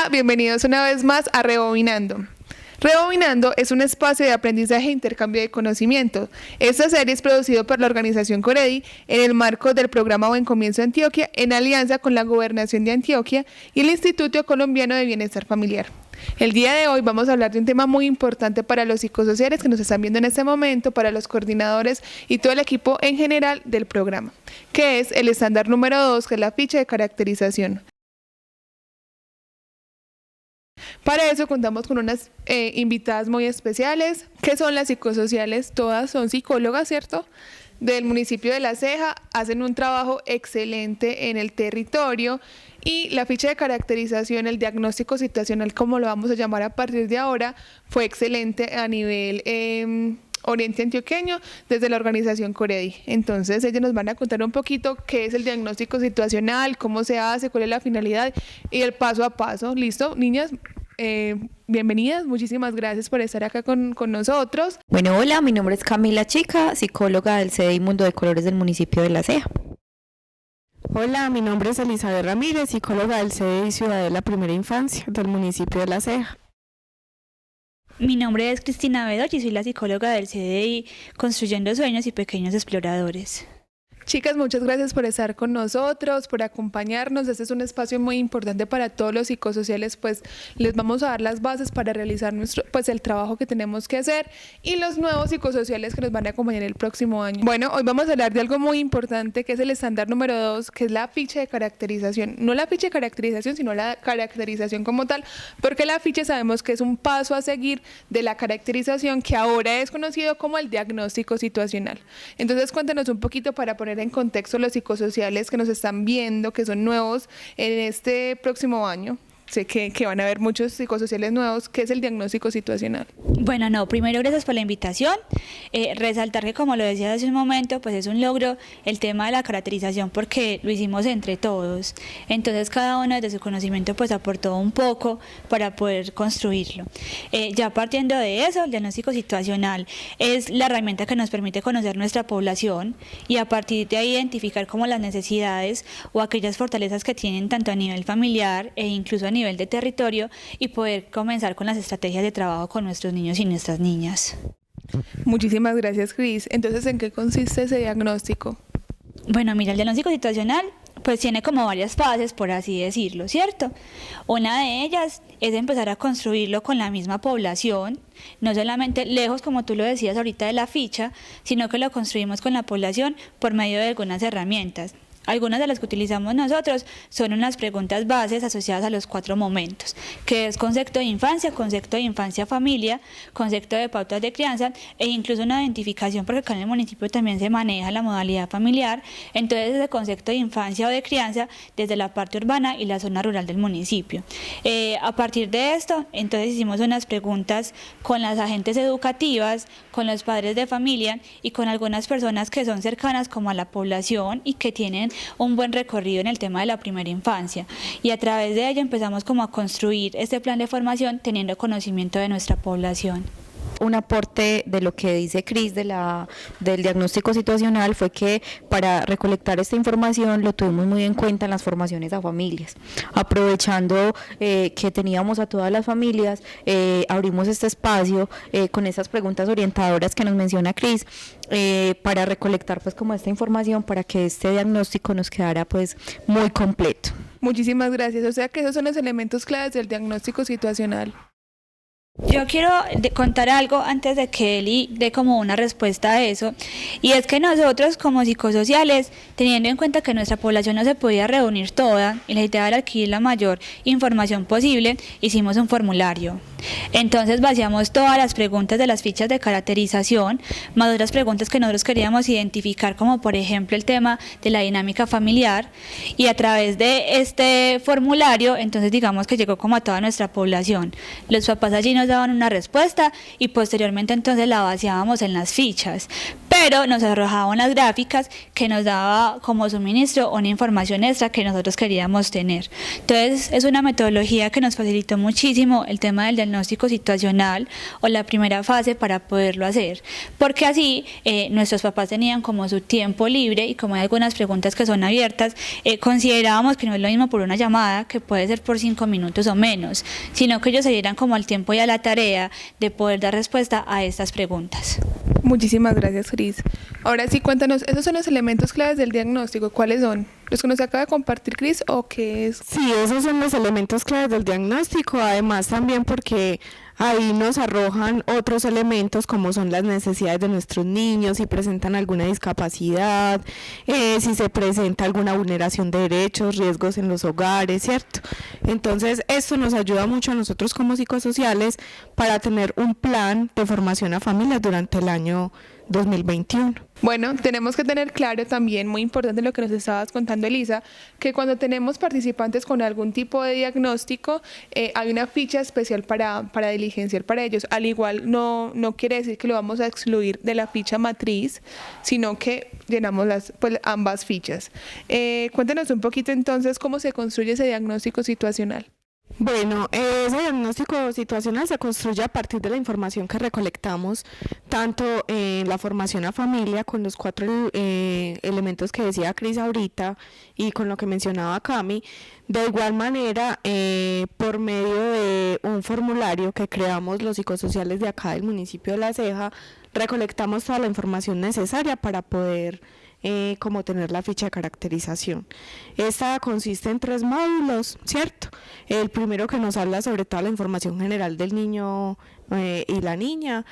Hola, bienvenidos una vez más a Rebobinando. Rebobinando es un espacio de aprendizaje e intercambio de conocimiento. Esta serie es producida por la organización Coredi en el marco del programa Buen Comienzo Antioquia en alianza con la Gobernación de Antioquia y el Instituto Colombiano de Bienestar Familiar. El día de hoy vamos a hablar de un tema muy importante para los psicosociales que nos están viendo en este momento, para los coordinadores y todo el equipo en general del programa, que es el estándar número 2, que es la ficha de caracterización. Para eso contamos con unas invitadas muy especiales, que son las psicosociales, todas son psicólogas, ¿cierto?, del municipio de La Ceja, hacen un trabajo excelente en el territorio y la ficha de caracterización, el diagnóstico situacional, como lo vamos a llamar a partir de ahora, fue excelente a nivel Oriente Antioqueño desde la organización Coredi. Entonces ellas nos van a contar un poquito qué es el diagnóstico situacional, cómo se hace, cuál es la finalidad y el paso a paso. ¿Listo, niñas? Bienvenidas, muchísimas gracias por estar acá con nosotros. Bueno, hola, mi nombre es Camila Chica, psicóloga del CDI Mundo de Colores del municipio de La Ceja. Hola, mi nombre es Elizabeth Ramírez, psicóloga del CDI Ciudad de la Primera Infancia del municipio de La Ceja. Mi nombre es Cristina Bedoy y soy la psicóloga del CDI Construyendo Sueños y Pequeños Exploradores. Chicas, muchas gracias por estar con nosotros, por acompañarnos. Este es un espacio muy importante para todos los psicosociales, pues les vamos a dar las bases para realizar el trabajo que tenemos que hacer y los nuevos psicosociales que nos van a acompañar el próximo año. Bueno, hoy vamos a hablar de algo muy importante que es el estándar número 2, que es la ficha de caracterización. No la ficha de caracterización, sino la caracterización como tal, porque la ficha sabemos que es un paso a seguir de la caracterización que ahora es conocido como el diagnóstico situacional. Entonces, cuéntanos un poquito para poner en contexto los psicosociales que nos están viendo, que son nuevos en este próximo año. Sé que van a haber muchos psicosociales nuevos. ¿Qué es el diagnóstico situacional? Bueno, primero gracias por la invitación. Resaltar que, como lo decía hace un momento, pues es un logro el tema de la caracterización porque lo hicimos entre todos. Entonces cada uno desde su conocimiento pues aportó un poco para poder construirlo. Ya partiendo de eso, el diagnóstico situacional es la herramienta que nos permite conocer nuestra población y a partir de ahí identificar como las necesidades o aquellas fortalezas que tienen tanto a nivel familiar e incluso a nivel de territorio y poder comenzar con las estrategias de trabajo con nuestros niños y nuestras niñas. Muchísimas gracias, Cris. Entonces, ¿en qué consiste ese diagnóstico? Bueno, mira, el diagnóstico situacional pues tiene como varias fases, por así decirlo, ¿cierto? Una de ellas es empezar a construirlo con la misma población, no solamente lejos, como tú lo decías ahorita, de la ficha, sino que lo construimos con la población por medio de algunas herramientas. Algunas de las que utilizamos nosotros son unas preguntas bases asociadas a los 4 momentos, que es concepto de infancia familia, concepto de pautas de crianza e incluso una identificación, porque acá en el municipio también se maneja la modalidad familiar, entonces ese concepto de infancia o de crianza desde la parte urbana y la zona rural del municipio. A partir de esto, entonces hicimos unas preguntas con las agentes educativas, con los padres de familia y con algunas personas que son cercanas como a la población y que tienen un buen recorrido en el tema de la primera infancia y a través de ello empezamos como a construir este plan de formación teniendo conocimiento de nuestra población. Un aporte de lo que dice Cris del diagnóstico situacional fue que para recolectar esta información lo tuvimos muy en cuenta en las formaciones a familias. Aprovechando que teníamos a todas las familias, abrimos este espacio con esas preguntas orientadoras que nos menciona Cris para recolectar pues como esta información para que este diagnóstico nos quedara pues muy completo. Muchísimas gracias. O sea que esos son los elementos claves del diagnóstico situacional. Yo quiero contar algo antes de que Eli dé como una respuesta a eso, y es que nosotros como psicosociales, teniendo en cuenta que nuestra población no se podía reunir toda y la idea era adquirir la mayor información posible, hicimos un formulario. Entonces vaciamos todas las preguntas de las fichas de caracterización, más otras preguntas que nosotros queríamos identificar, como por ejemplo el tema de la dinámica familiar, y a través de este formulario, entonces digamos que llegó como a toda nuestra población. Los papás allí nos daban una respuesta y posteriormente entonces la vaciábamos en las fichas. pero nos arrojaba unas gráficas que nos daba como suministro una información extra que nosotros queríamos tener. Entonces es una metodología que nos facilitó muchísimo el tema del diagnóstico situacional o la primera fase para poderlo hacer, porque así nuestros papás tenían como su tiempo libre y como hay algunas preguntas que son abiertas, considerábamos que no es lo mismo por una llamada que puede ser por 5 minutos o menos, sino que ellos se dieran como al tiempo y a la tarea de poder dar respuesta a estas preguntas. Muchísimas gracias, Cris. Ahora sí, cuéntanos, ¿esos son los elementos claves del diagnóstico? ¿Cuáles son? ¿Los que nos acaba de compartir Cris o qué es? Sí, esos son los elementos claves del diagnóstico, además también porque ahí nos arrojan otros elementos como son las necesidades de nuestros niños, si presentan alguna discapacidad, si se presenta alguna vulneración de derechos, riesgos en los hogares, ¿cierto? Entonces esto nos ayuda mucho a nosotros como psicosociales para tener un plan de formación a familias durante el año 2021. Bueno, tenemos que tener claro también, muy importante lo que nos estabas contando, Elisa, que cuando tenemos participantes con algún tipo de diagnóstico, hay una ficha especial para diligenciar para ellos. Al igual, no quiere decir que lo vamos a excluir de la ficha matriz, sino que llenamos ambas fichas. Cuéntanos un poquito entonces cómo se construye ese diagnóstico situacional. Bueno, ese diagnóstico situacional se construye a partir de la información que recolectamos, tanto en la formación a familia, con los 4 elementos que decía Cris ahorita y con lo que mencionaba Cami, de igual manera por medio de un formulario que creamos los psicosociales de acá del municipio de La Ceja, recolectamos toda la información necesaria para poder como tener la ficha de caracterización. Esta consiste en 3 módulos, ¿cierto? El primero que nos habla sobre toda la información general del niño y la niña,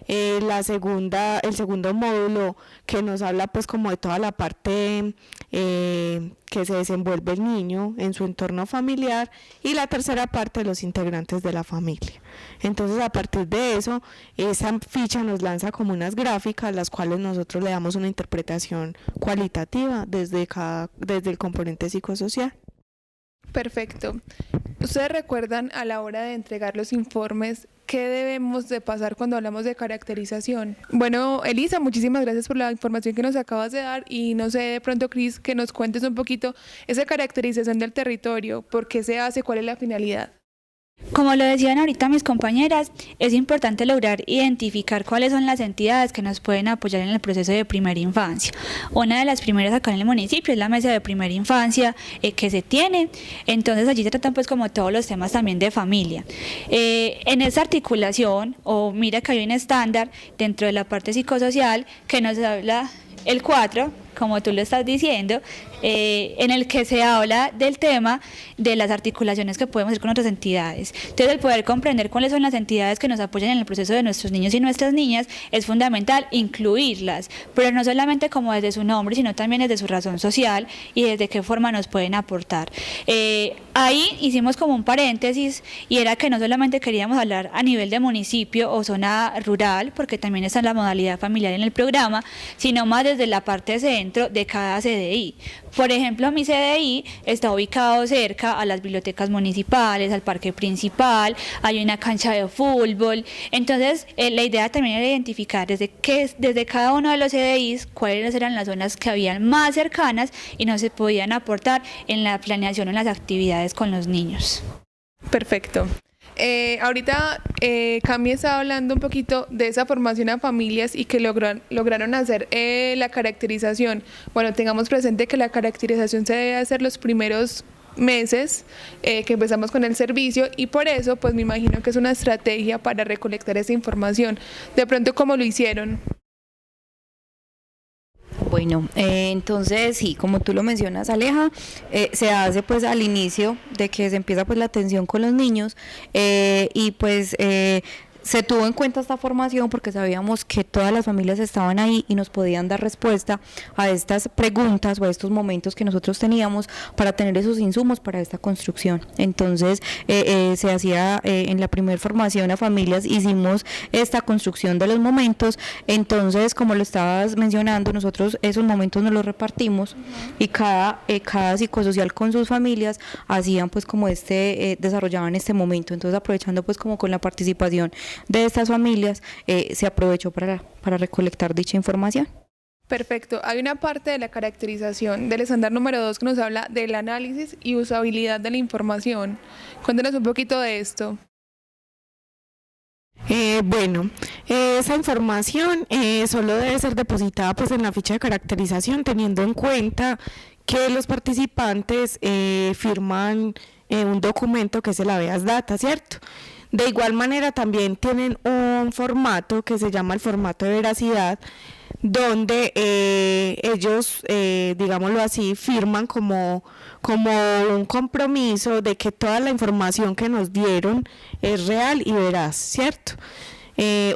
el segundo módulo que nos habla pues como de toda la parte que se desenvuelve el niño en su entorno familiar, y la tercera parte de los integrantes de la familia. Entonces a partir de eso, esa ficha nos lanza como unas gráficas, las cuales nosotros le damos una interpretación cualitativa desde el componente psicosocial. Perfecto. ¿Ustedes recuerdan a la hora de entregar los informes qué debemos de pasar cuando hablamos de caracterización? Bueno, Elisa, muchísimas gracias por la información que nos acabas de dar, y no sé, de pronto, Cris, que nos cuentes un poquito esa caracterización del territorio, por qué se hace, cuál es la finalidad. Como lo decían ahorita mis compañeras, es importante lograr identificar cuáles son las entidades que nos pueden apoyar en el proceso de primera infancia. Una de las primeras acá en el municipio es la mesa de primera infancia que se tiene, entonces allí se tratan pues como todos los temas también de familia. En esa articulación, mira que hay un estándar dentro de la parte psicosocial que nos habla el 4, como tú lo estás diciendo, en el que se habla del tema de las articulaciones que podemos hacer con otras entidades. Entonces, el poder comprender cuáles son las entidades que nos apoyan en el proceso de nuestros niños y nuestras niñas es fundamental incluirlas, pero no solamente como desde su nombre, sino también desde su razón social y desde qué forma nos pueden aportar. Ahí hicimos como un paréntesis, y era que no solamente queríamos hablar a nivel de municipio o zona rural, porque también está la modalidad familiar en el programa, sino más desde la parte centro de cada CDI. Por ejemplo, mi CDI está ubicado cerca a las bibliotecas municipales, al parque principal, hay una cancha de fútbol. Entonces, la idea también era identificar desde cada uno de los CDIs cuáles eran las zonas que habían más cercanas y no se podían aportar en la planeación o en las actividades con los niños. Perfecto. Ahorita Cami estaba hablando un poquito de esa formación a familias y que lograron hacer la caracterización. Bueno, tengamos presente que la caracterización se debe hacer los primeros meses que empezamos con el servicio, y por eso pues me imagino que es una estrategia para recolectar esa información. De pronto, ¿cómo lo hicieron? Bueno, entonces sí, como tú lo mencionas, Aleja, se hace pues al inicio de que se empieza pues la atención con los niños, y pues se tuvo en cuenta esta formación porque sabíamos que todas las familias estaban ahí y nos podían dar respuesta a estas preguntas o a estos momentos que nosotros teníamos para tener esos insumos para esta construcción. Entonces se hacía en la primera formación a familias, hicimos esta construcción de los momentos. Entonces, como lo estabas mencionando, nosotros esos momentos nos los repartimos y cada psicosocial con sus familias hacían pues como desarrollaban este momento. Entonces, aprovechando pues como con la participación de estas familias, se aprovechó para recolectar dicha información. Perfecto. Hay una parte de la caracterización del estándar número 2 que nos habla del análisis y usabilidad de la información. Cuéntanos un poquito de esto. Esa información solo debe ser depositada pues en la ficha de caracterización, teniendo en cuenta que los participantes firman un documento que es el habeas data, ¿cierto? De igual manera también tienen un formato que se llama el formato de veracidad, donde ellos, digámoslo así, firman como un compromiso de que toda la información que nos dieron es real y veraz, ¿cierto?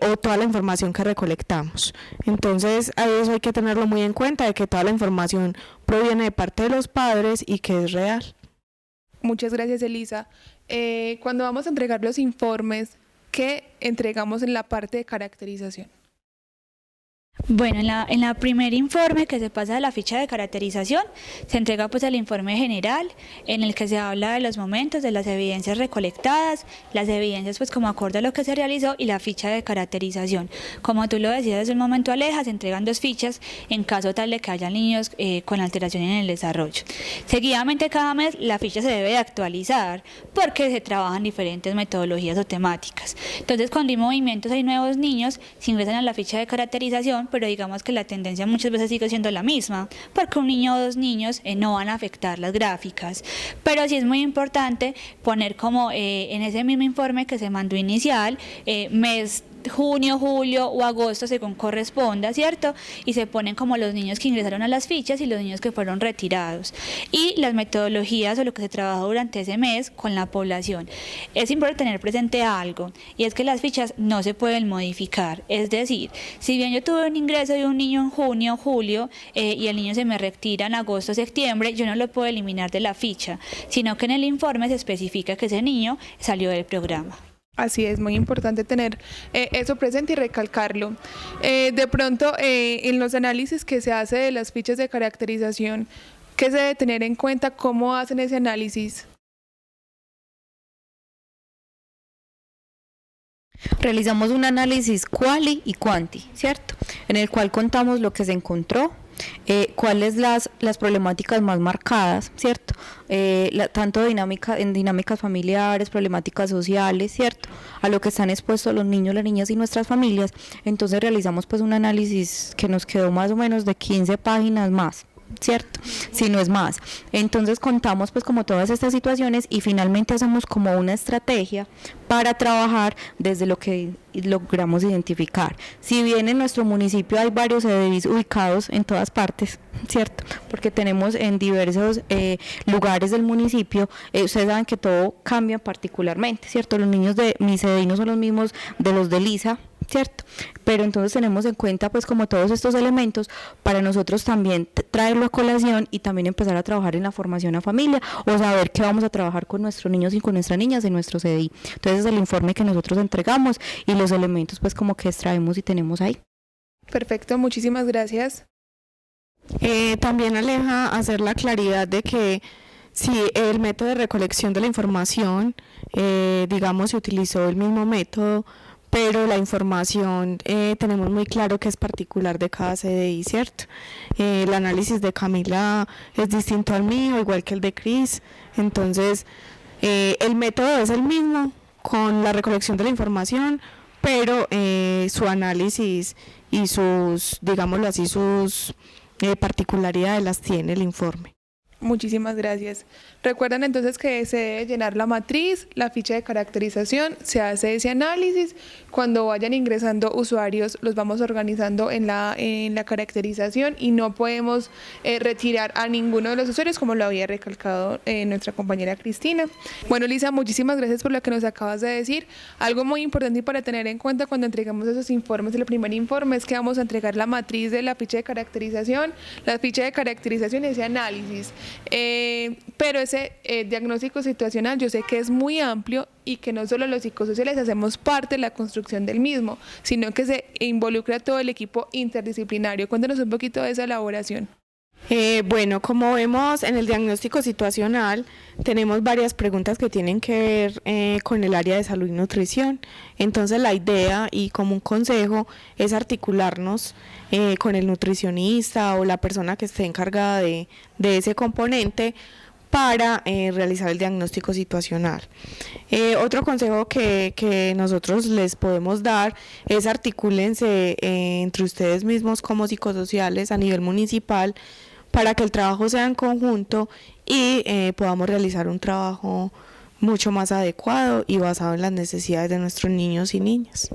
O toda la información que recolectamos. Entonces, a eso hay que tenerlo muy en cuenta, de que toda la información proviene de parte de los padres y que es real. Muchas gracias, Elisa. Cuando vamos a entregar los informes, ¿qué entregamos en la parte de caracterización? Bueno, en la primer informe que se pasa de la ficha de caracterización, se entrega pues el informe general en el que se habla de los momentos, de las evidencias recolectadas, las evidencias pues como acorde a lo que se realizó y la ficha de caracterización. Como tú lo decías hace un momento, Aleja, se entregan 2 fichas en caso tal de que haya niños con alteración en el desarrollo. Seguidamente cada mes la ficha se debe de actualizar porque se trabajan diferentes metodologías o temáticas. Entonces cuando hay movimientos, hay nuevos niños, se ingresan a la ficha de caracterización, pero digamos que la tendencia muchas veces sigue siendo la misma, porque un niño o 2 niños no van a afectar las gráficas, pero sí es muy importante poner como en ese mismo informe que se mandó inicial, mes junio, julio o agosto según corresponda, ¿cierto? Y se ponen como los niños que ingresaron a las fichas y los niños que fueron retirados y las metodologías o lo que se trabajó durante ese mes con la población. Es importante tener presente algo y es que las fichas no se pueden modificar, es decir, si bien yo tuve un ingreso de un niño en junio, julio y el niño se me retira en agosto, septiembre, yo no lo puedo eliminar de la ficha, sino que en el informe se especifica que ese niño salió del programa. Así es, muy importante tener eso presente y recalcarlo. De pronto, en los análisis que se hace de las fichas de caracterización, ¿qué se debe tener en cuenta? ¿Cómo hacen ese análisis? Realizamos un análisis quali y quanti, ¿cierto? En el cual contamos lo que se encontró, cuáles las problemáticas más marcadas, ¿cierto? Tanto en dinámicas familiares, problemáticas sociales, ¿cierto? A lo que están expuestos los niños, las niñas y nuestras familias. Entonces realizamos pues un análisis que nos quedó más o menos de 15 páginas más, ¿cierto? Si no es más. Entonces contamos pues como todas estas situaciones y finalmente hacemos como una estrategia para trabajar desde lo que logramos identificar. Si bien en nuestro municipio hay varios CDIs ubicados en todas partes, ¿cierto? Porque tenemos en diversos lugares del municipio, ustedes saben que todo cambia particularmente, ¿cierto? Los niños de mi CDI no son los mismos de los de Lisa, ¿cierto? Pero entonces tenemos en cuenta pues como todos estos elementos para nosotros también traerlo a colación y también empezar a trabajar en la formación a familia o saber qué vamos a trabajar con nuestros niños y con nuestras niñas en nuestro CDI. Entonces es el informe que nosotros entregamos y los elementos pues como que extraemos y tenemos ahí. Perfecto, muchísimas gracias. También, Aleja, hacer la claridad de que si el método de recolección de la información, digamos, se utilizó el mismo método, pero la información tenemos muy claro que es particular de cada CDI, ¿cierto? El análisis de Camila es distinto al mío, igual que el de Cris, entonces el método es el mismo con la recolección de la información, pero su análisis y sus, digámoslo así, sus particularidades las tiene el informe. Muchísimas gracias. Recuerden entonces que se debe llenar la matriz, la ficha de caracterización, se hace ese análisis. Cuando vayan ingresando usuarios, los vamos organizando en la caracterización y no podemos retirar a ninguno de los usuarios, como lo había recalcado nuestra compañera Cristina. Bueno, Lisa, muchísimas gracias por lo que nos acabas de decir. Algo muy importante y para tener en cuenta cuando entregamos esos informes, el primer informe es que vamos a entregar la matriz de la ficha de caracterización, la ficha de caracterización y ese análisis. Pero ese diagnóstico situacional yo sé que es muy amplio y que no solo los psicosociales hacemos parte de la construcción del mismo, sino que se involucra todo el equipo interdisciplinario. Cuéntanos un poquito de esa elaboración. Bueno, como vemos en el diagnóstico situacional, tenemos varias preguntas que tienen que ver con el área de salud y nutrición. Entonces, la idea y como un consejo es articularnos con el nutricionista o la persona que esté encargada de ese componente para realizar el diagnóstico situacional. Otro consejo que nosotros les podemos dar es articúlense entre ustedes mismos como psicosociales a nivel municipal para que el trabajo sea en conjunto y podamos realizar un trabajo mucho más adecuado y basado en las necesidades de nuestros niños y niñas.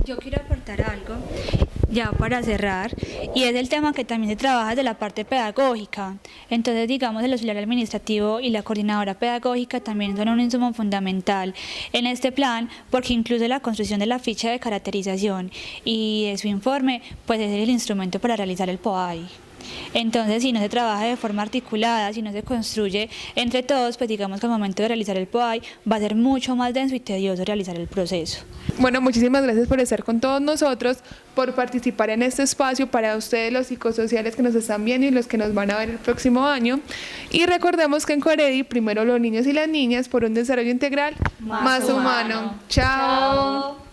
Yo quiero aportar algo ya para cerrar, y es el tema que también se trabaja de la parte pedagógica. Entonces, digamos, el auxiliar administrativo y la coordinadora pedagógica también son un insumo fundamental en este plan, porque incluso la construcción de la ficha de caracterización y de su informe, pues es el instrumento para realizar el POAI. Entonces, si no se trabaja de forma articulada, si no se construye entre todos, pues digamos que al momento de realizar el POAI va a ser mucho más denso y tedioso realizar el proceso. Bueno, muchísimas gracias por estar con todos nosotros, por participar en este espacio para ustedes los psicosociales que nos están viendo y los que nos van a ver el próximo año. Y recordemos que en Coredi, primero los niños y las niñas por un desarrollo integral más humano. Chao.